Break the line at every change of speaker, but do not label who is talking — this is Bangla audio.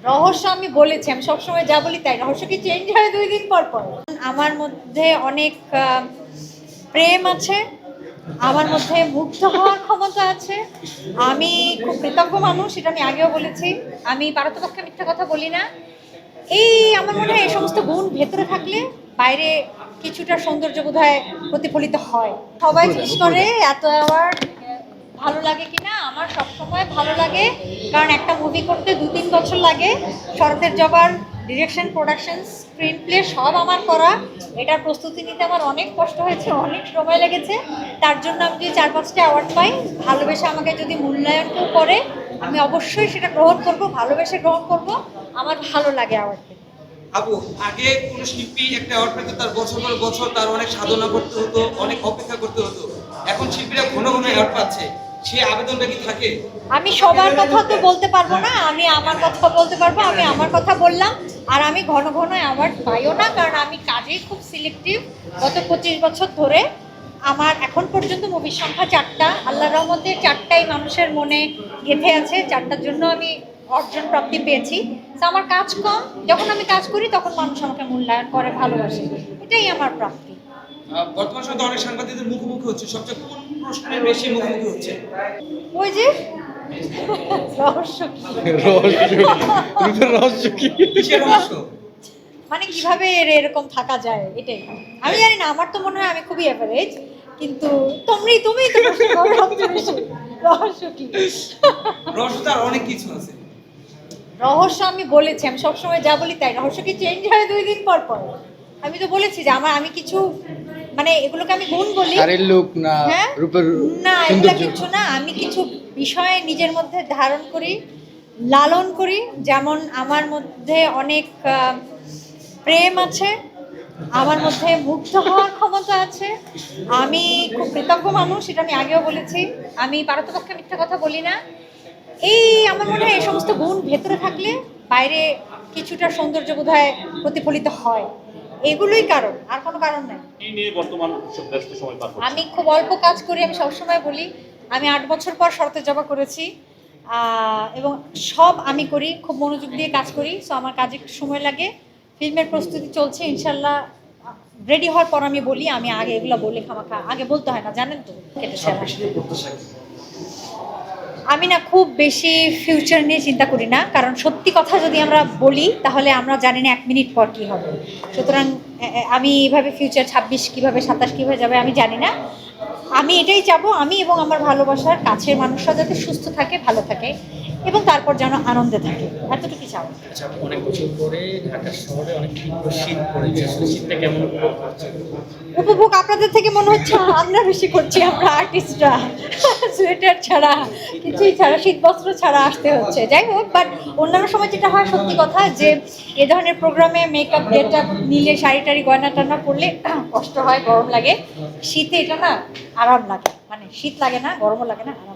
রহস্য আমি বলেছি, আমি সবসময় যা বলি তাই। রহস্য কি চেঞ্জ হয় 2 দিন পর পর? আমার মধ্যে অনেক প্রেম আছে, আমার মধ্যে মুগ্ধ হওয়ার ক্ষমতা আছে। আমি খুব কৃতজ্ঞ মানুষ, এটা আমি আগেও বলেছি। আমি পারতপক্ষে মিথ্যা কথা বলি না। এই আমার মনে হয় এই সমস্ত গুণ ভেতরে থাকলে বাইরে কিছুটা সৌন্দর্য বোধহয় প্রতিফলিত হয়। সবাই জিজ্ঞেস করে এত অ্যাওয়ার্ড ভালো লাগে কিনা। আমার সবসময় ভালো লাগে, কারণ একটা মুভি করতে 2-3 বছর লাগে। শরতের জবার ডিরেকশন, প্রোডাকশন, স্ক্রিন প্লে সব আমার করা। এটার প্রস্তুতি নিতে আমার অনেক কষ্ট হয়েছে, অনেক সময় লেগেছে। তার জন্য আমি যদি 4-5টা অ্যাওয়ার্ড পাই, ভালোবেসে আমাকে যদি মূল্যায়ন কেউ করে, আমি অবশ্যই সেটা গ্রহণ করব, ভালোবেসে গ্রহণ করব। আমার ভালো লাগে অ্যাওয়ার্ড পেতে।
আপু, আগে কোন শিল্পী একটা অ্যাওয়ার্ড পেতে তার বছর পর বছর তার অনেক সাধনা করতে হতো, অনেক অপেক্ষা করতে হতো। এখন শিল্পীরা ঘন ঘন অ্যাওয়ার্ড পাচ্ছে, সে আবেদনটা কি থাকে?
আমি সবার কথা তো বলতে পারবো না, আমি আমার কথা বলতে পারবো। আমি আমার কথা বললাম। আর আমি ঘন ঘন অ্যাওয়ার্ড পাইও না, কারণ আমি কাজেই খুব সিলেক্টিভ। গত 25 বছর ধরে আমার এখন পর্যন্ত মুভির সংখ্যা 4টা। আল্লাহর রহমতে 4টাই মানুষের মনে গেঁথে আছে, 4টার জন্য আমি অর্জন প্রাপ্তি পেয়েছি। তো আমার কাজ কম, যখন আমি কাজ করি তখন মানুষ আমাকে মূল্যায়ন করে, ভালোবাসে। এটাই আমার প্রাপ্তি।
বর্তমান সময়ে তো অনেক সাংবাদিকদের মুখোমুখি হচ্ছে, সবচেয়ে কোন প্রশ্নে বেশি মুখোমুখি হচ্ছে?
ওই যে রহস্য কি?
রহস্য কি?
কিসের রহস্য?
মানে কিভাবে এরকম থাকা যায়, এটাই। আমি জানি না, আমার তো মনে হয় আমি খুবই অ্যাভারেজ, কিন্তু তুমিই তো প্রশ্ন করো সবচেয়ে বেশি। রহস্য কি?
রহস্য তো আর অনেক কিছু আছে।
রহস্য আমি বলেছি, আমি সবসময় যা বলি তাই। রহস্য কি চেঞ্জ হয় 2 দিন পর পর? আমি তো বলেছি যে আমি কিছু, মানে এগুলোকে আমি গুণ বলি।
শাড়ির লুক না
হ্যাঁ,
রূপের
না এগুলো
সৌন্দর্য?
কিছু না। আমি কিছু বিষয়ে নিজের মধ্যে ধারণ করি, লালন করি। যেমন আমার মধ্যে অনেক প্রেম আছে, আমার মধ্যে মুগ্ধ হওয়ার ক্ষমতা আছে। আমি খুব কৃতজ্ঞ মানুষ, এটা আমি আগেও বলেছি। আমি পারতপক্ষে মিথ্যা কথা বলি না। এই আমার মনে হয় এই সমস্ত গুণ ভেতরে থাকলে বাইরে কিছুটা সৌন্দর্য বোধহয় প্রতিফলিত হয়। এগুলোই কারণ, আর কোনো কারণ নাই।
কি নিয়ে বর্তমান সব ব্যস্ত সময় পার করছেন?
আমি খুব অল্প কাজ করি, আমি সবসময় বলি। আমি 8 বছর পর শরতের জবা করেছি, এবং সব আমি করি, খুব মনোযোগ দিয়ে কাজ করি। সো আমার কাজে একটু সময় লাগে। ফিল্মের প্রস্তুতি চলছে, ইনশাল্লাহ রেডি হওয়ার পর আমি বলি। আমি আগে এগুলো বলে খামাখা আগে বলতে হয় না, জানেন তো, কেটে সেরা। আমি না খুব বেশি ফিউচার নিয়ে চিন্তা করি না, কারণ সত্যি কথা যদি আমরা বলি তাহলে আমরা জানি না 1 মিনিট পর কী হবে। সুতরাং আমি এইভাবে ফিউচার 26 কীভাবে 27 কীভাবে যাবে আমি জানি না। আমি এটাই চাবো, আমি এবং আমার ভালোবাসার কাছের মানুষরা যাতে সুস্থ থাকে, ভালো থাকে, এবং তারপর যেন আনন্দে থাকে, এতটুকু চাবো।
আচ্ছা, অনেক বছর পরে ঢাকা শহরে অনেক তীব্র শীত পড়েছে, শীতটা কেমন উপভোগ করছেন?
উপভোগ আপনাদের থেকে মনে হচ্ছে আমরা বেশি করছি, আমরা আর্টিস্টরা সোয়েটার ছাড়া, কিছুই ছাড়া, শীত বস্ত্র ছাড়া আসতে হচ্ছে। যাই হোক, বাট অন্যান্য সময় যেটা হয়, সত্যি কথা যে এ ধরনের প্রোগ্রামে মেকআপ গেটআপ নিলে, শাড়ি টাড়ি গয়না টানা পরলে কষ্ট হয়, গরম লাগে। শীতে এটা না আরাম লাগে, মানে শীত লাগে না, গরমও লাগে না, আরাম লাগে।